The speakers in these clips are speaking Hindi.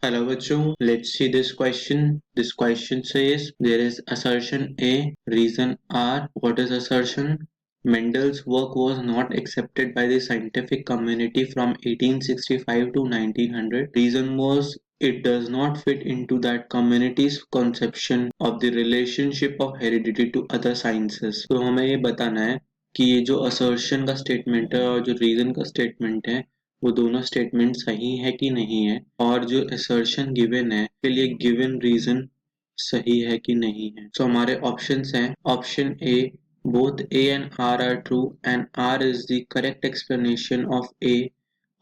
Hello bachcho, let's see this question. This question says there is assertion A, reason R. What is assertion? Mendel's work was not accepted by the scientific community from 1865 to 1900. Reason was it does not fit into that community's conception of the relationship of heredity to other sciences. तो हमें ये बताना है कि ये जो assertion का statement है और जो reason का statement है वो दोनों स्टेटमेंट सही है कि नहीं है और जो assertion given है के लिए given reason सही है कि नहीं है। So हमारे options हैं option A, both A and R are true and R is the correct explanation of A.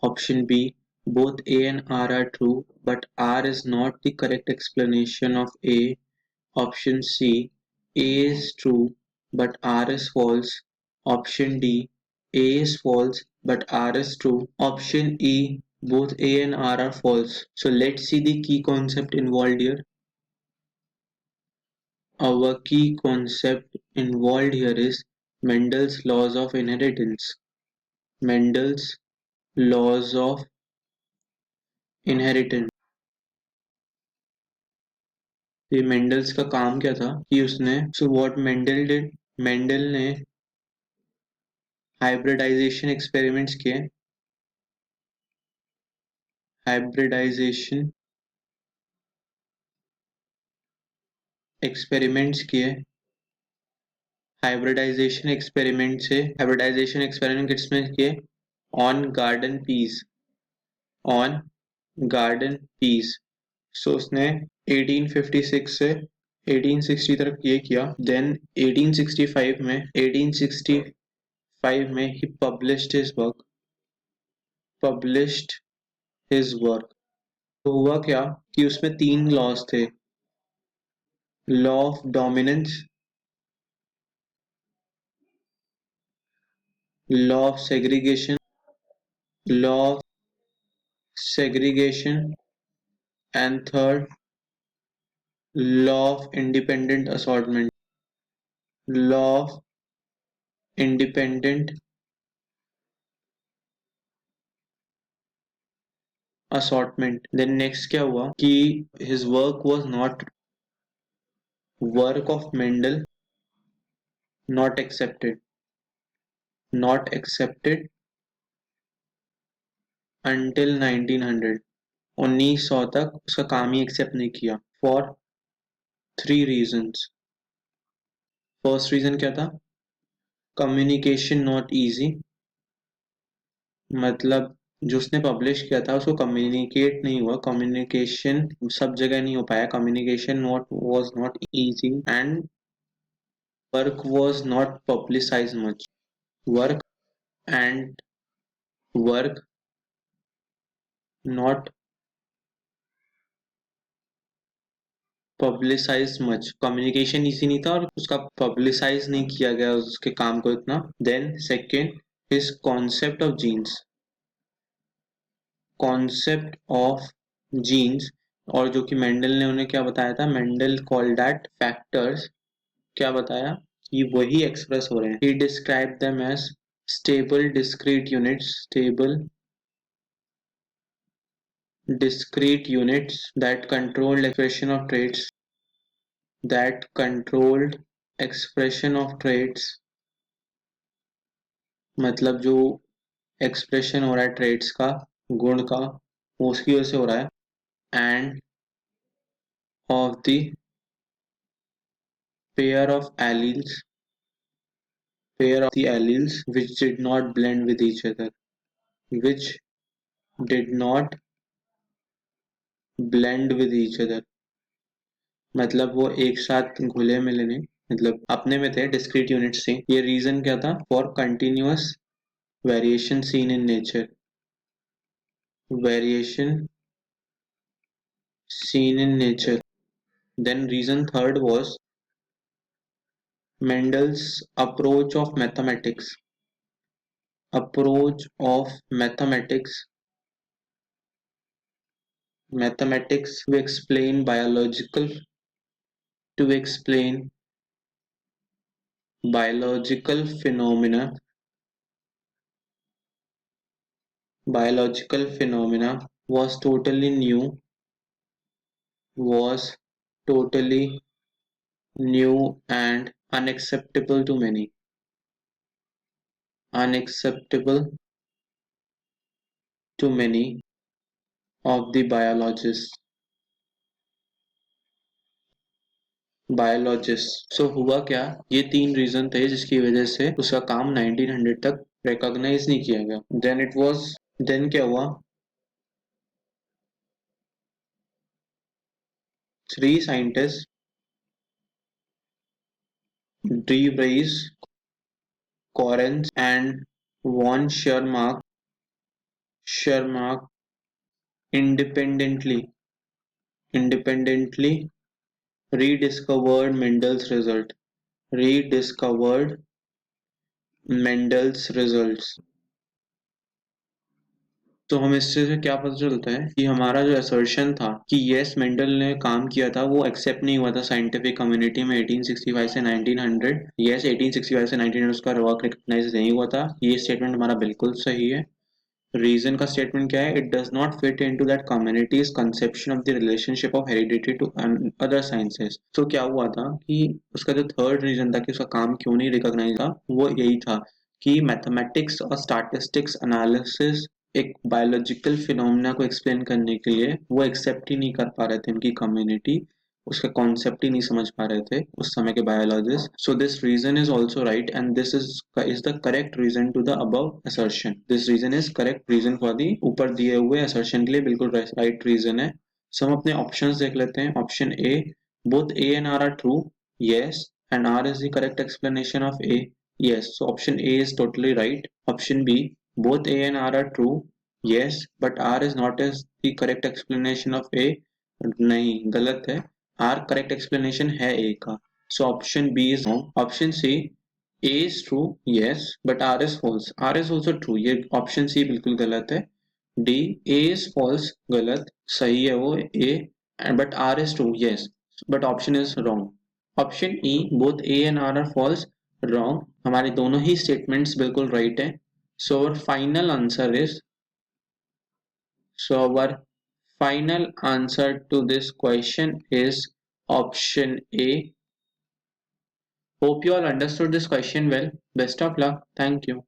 Option B, both A and R are true but R is not the correct explanation of A. Option C, A is true but R is false. Option D, A is false but R is true. Option E, both A and R are false. So let's see the key concept involved here. Our key concept involved here is Mendel's laws of inheritance. Mendel's laws of inheritance. ये मेंडल्स का काम क्या था कि उसने व्हाट मेंडल डिड, मेंडल ने हाइब्रिडाइजेशन एक्सपेरिमेंट्स किए, हाइब्रिडाइजेशन एक्सपेरिमेंट्स किए। हाइब्रिडाइजेशन एक्सपेरिमेंट किसमें किए? On garden peas, on garden peas. So उसने 1856 से 1860 तक ये किया। देन 1865 में ही पब्लिश्ड हिज वर्क। तो हुआ क्या कि उसमें 3 लॉज थे, law of dominance, law of segregation and third, law of independent assortment, law of independent assortment। then next क्या हुआ कि his work was not work of Mendel not accepted until 1900। 1900 तक उसका काम ही एक्सेप्ट नहीं किया for 3 reasons। फर्स्ट रीजन क्या था? कम्युनिकेशन नॉट इजी, मतलब जो उसने पब्लिश किया था उसको कम्युनिकेट नहीं हुआ, कम्युनिकेशन सब जगह नहीं हो पाया, communication not was not easy and work was not publicise much, work and work not publicise much, communication easy नहीं था और उसका पब्लिसाइज नहीं किया गया उसके काम को इतना। Then second, his concept of genes, concept of genes, और जो कि मेंडल ने उन्हें क्या बताया था, मेंडल कॉल्ड दैट फैक्टर्स, क्या बताया कि वही एक्सप्रेस हो रहे हैं। He describe them as stable discrete units, stable discrete units that controlled expression of traits, that controlled expression of traits, मतलब जो एक्सप्रेशन हो रहा है ट्रेड्स का, गुण का, वो उसकी वजह से हो रहा है। End of the pair of alleles, pair of the alleles which did not blend with each other, which did not blend with each other, मतलब वो एक साथ घुले मिले नहीं, मतलब अपने में थे, डिस्क्रीट यूनिट्स थी। ये रीजन क्या था? For continuous variation seen in nature, variation seen in nature। Then reason third was Mendel's approach of mathematics, approach of mathematics to explain biological phenomena, biological phenomena was totally new was totally new and unacceptable to many. Unacceptable to many of the biologists. So हुआ क्या, ये तीन रीजन थे जिसकी वजह से उसका काम 1900 तक रिकॉग्नाइज नहीं किया गया. देन क्या हुआ, three scientists, De Vries, Correns and von Schermark independently independently rediscovered rediscovered Mendel's results. तो हमें इससे से क्या पता चलता है कि हमारा जो असर्शन था कि यस मेंडल ने काम किया था वो एक्सेप्ट नहीं हुआ था साइंटिफिक कम्युनिटी में 1865 से 1900. यस 1865 से 1900 उसका वर्क रिकॉग्नाइज नहीं हुआ था. ये स्टेटमेंट हमारा बिल्कुल सही है. रीजन का स्टेटमेंट क्या है, it does not fit into that communities conception of the relationship of heredity to other sciences. तो क्या हुआ था कि उसका जो थर्ड रीजन था कि उसका काम क्यों नहीं रिकॉग्नाइज था वो यही था कि मैथमेटिक्स और स्टैटिस्टिक्स एनालिसिस एक बायोलॉजिकल फिनोमेना को एक्सप्लेन करने के लिए वो एक्सेप्ट ही नहीं कर पा रहे थे उनकी कम्युनिटी, उसका कॉन्सेप्ट ही नहीं समझ पा रहे थे उस समय के biologist. So this reason is also right and this is the correct reason to the above assertion. This reason is correct reason for the ऊपर दिए हुए असर्शन के लिए बिल्कुल राइट रीजन है. सो हम अपने ऑप्शंस देख लेते हैं. Option A, both A and R true, yes, and R is the correct explanation of A. Yes, so option A is totally right. Option B, both A and R are true. Yes, but R is not as the correct explanation of A. नहीं, गलत है. R correct explanation है A का. So option B is wrong. Option C, A is true. Yes, but R is false. R is also true. ये option C बिल्कुल गलत है. D, A is false. गलत. सही है वो A, but R is true. Yes, but option is wrong. Option E, both A and R false, wrong. हमारे दोनों ही स्टेटमेंट्स बिल्कुल राइट है. So our final answer is our final answer to this question is option A. Hope you all understood this question well. Best of luck. Thank you.